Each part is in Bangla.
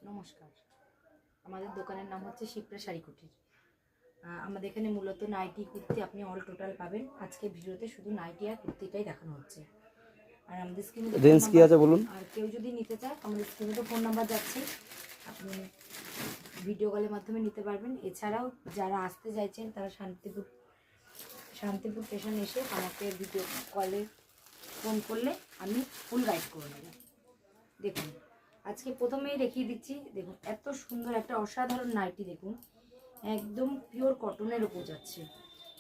নমস্কার। আমাদের দোকানের নাম হচ্ছে শিপ্রা শাড়ি কুটির। আমাদের এখানে মূলত নাইটি কুর্তি আপনি অল টোটাল পাবেন। আজকে ভিডিওতে শুধু নাইটি আর কুর্তিটাই দেখানো হচ্ছে। আর আমাদের স্ক্রিনে রেঞ্জ কি আছে বলুন। আর কেউ যদি নিতে চায় আমাদের স্ক্রিনে তো ফোন নাম্বার যাচ্ছে, আপনি ভিডিও কলের মাধ্যমে নিতে পারবেন। এছাড়াও যারা আসতে চাইছেন তারা শান্তিপুর স্টেশন এসে আমাকে ভিডিও কলে ফোন করলে আমি ফুল গাইড করে দেব। দেখুন আজকে প্রথমেই দেখিয়ে দিচ্ছি, দেখুন এত সুন্দর একটা অসাধারণ নাইটি, দেখুন একদম পিওর কটনের উপর যাচ্ছে।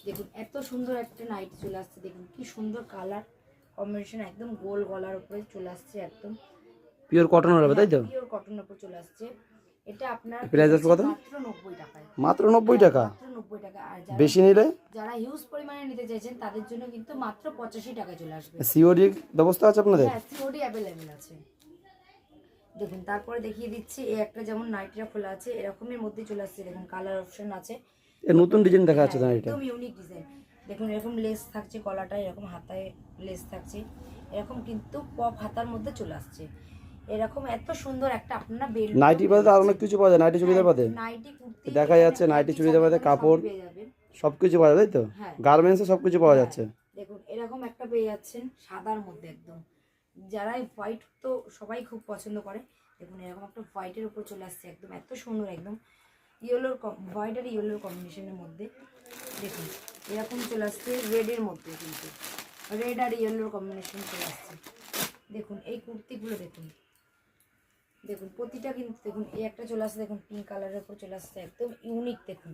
দেখুন এত সুন্দর একটা নাইটি চলে আসছে, দেখুন কি সুন্দর কালার কম্বিনেশন, একদম গোল গলার উপরে চলে আসছে, একদম পিওর কটন হবে তাই তো? পিওর কটনের উপর চলে আসছে। এটা আপনার প্রাইস আছে কত? মাত্র 90 টাকায়। মাত্র 90 টাকা? মাত্র 90 টাকা। আর বেশি নিলে যারা হিউজ পরিমাণে নিতে চাইছেন তাদের জন্য কিন্তু মাত্র 85 টাকায় চলে আসবে। সিওডি ব্যবস্থা আছে আপনাদের? হ্যাঁ, সিওডি अवेलेबल আছে। দেখুন তারপরে দেখিয়ে দিচ্ছি, এই একটা যেমন নাইটিটা খোলা আছে এরকমের মধ্যে চলে আসছে, দেখুন কালার অপশন আছে, এ নতুন ডিজাইন দেখা যাচ্ছে না এটা? একদম ইউনিক ডিজাইন। দেখুন এরকম লেস থাকছে গলাটায়, এরকম হাতায় লেস থাকছে, এরকম কিন্তু পপ হাতার মধ্যে চলে আসছে। এরকম এত সুন্দর একটা আপনারা বেল নাইটি বাদে আর অনেক কিছু পাওয়া যায়, নাইটি চুড়িদার বাদে নাইটি কুর্তি দেখা যাচ্ছে, নাইটি চুড়িদার বাদে কাপড় সবকিছু পাওয়া যায় তাই তো? গার্মেন্টসে সবকিছু পাওয়া যাচ্ছে। দেখুন এরকম একটা পেয়ে যাচ্ছেন সাদার মধ্যে, একদম যারা হোয়াইট তো সবাই খুব পছন্দ করে। দেখুন এরকম একটা হোয়াইটের উপর চলে আসছে, একদম এত সুন্দর, একদম ইয়েলোর হোয়াইট আর ইয়েলোর কম্বিনেশনের মধ্যে। দেখুন এরকম চলে আসছে রেডের মধ্যে, কিন্তু রেড আর ইয়েলোর কম্বিনেশন চলে আসছে। দেখুন এই কুর্তিগুলো দেখুন, দেখুন প্রতিটা কিন্তু দেখুন এই একটা চলে আসছে, দেখুন পিঙ্ক কালারের উপর চলে আসছে, একদম ইউনিক। দেখুন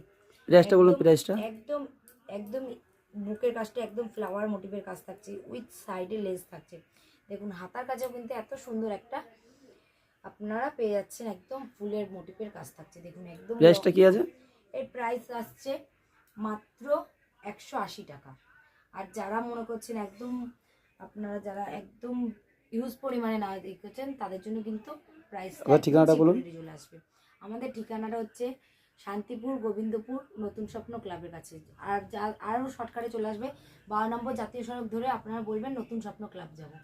প্রাইসটা বলুন। প্রাইসটা একদম একদম বুকের কাজটা একদম ফ্লাওয়ার মোটিভের কাজ থাকছে, উইথ সাইডে লেস থাকছে। দেখুন হাতার কাছেও কিন্তু এত সুন্দর একটা আপনারা পেয়ে যাচ্ছেন, একদম ফুলের মোটিভের কাজ থাকছে। দেখুন একদম প্রাইসটা কি আছে? এর প্রাইস আসছে মাত্র 180 টাকা। আর যারা মনে করছেন একদম আপনারা যারা একদম ইউজ পরিমাণে না দেখছেন তাদের জন্য কিন্তু প্রাইস ঠিকানাটা বলুন। চলে আসবে। আমাদের ঠিকানাটা হচ্ছে শান্তিপুর গোবিন্দপুর নতুন স্বপ্ন ক্লাবের কাছে। আর আরও শর্টকাটে চলে আসবে 12 নম্বর জাতীয় সড়ক ধরে আপনারা বলবেন নতুন স্বপ্ন ক্লাব যাব।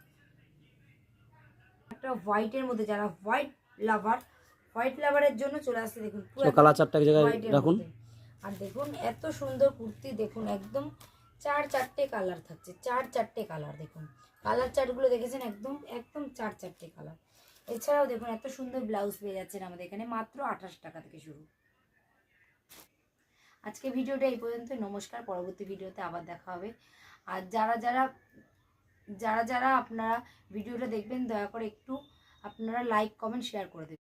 একটা হোয়াইটের মধ্যে যারা হোয়াইট লাভারের জন্য চলে আসছে, দেখুন পুরো কালার চারটা জায়গায় রাখুন। আর দেখুন এত সুন্দর কুর্তি, দেখুন একদম 4-4টে কালার থাকছে, 4-4টে কালার। দেখুন কালার চার্টগুলো দেখেছেন, একদম একদম 4-4টে কালার। এছাড়াও দেখুন এত সুন্দর ব্লাউজ পেয়ে যাচ্ছেন আমাদের এখানে মাত্র 28 টাকা থেকে শুরু। আজকে ভিডিওটা এই পর্যন্ত। নমস্কার, পরবর্তী ভিডিওতে আবার দেখা হবে। আর যারা আপনারা ভিডিওটা দেখবেন দয়া করে একটু আপনারা লাইক কমেন্ট শেয়ার করে দেবেন।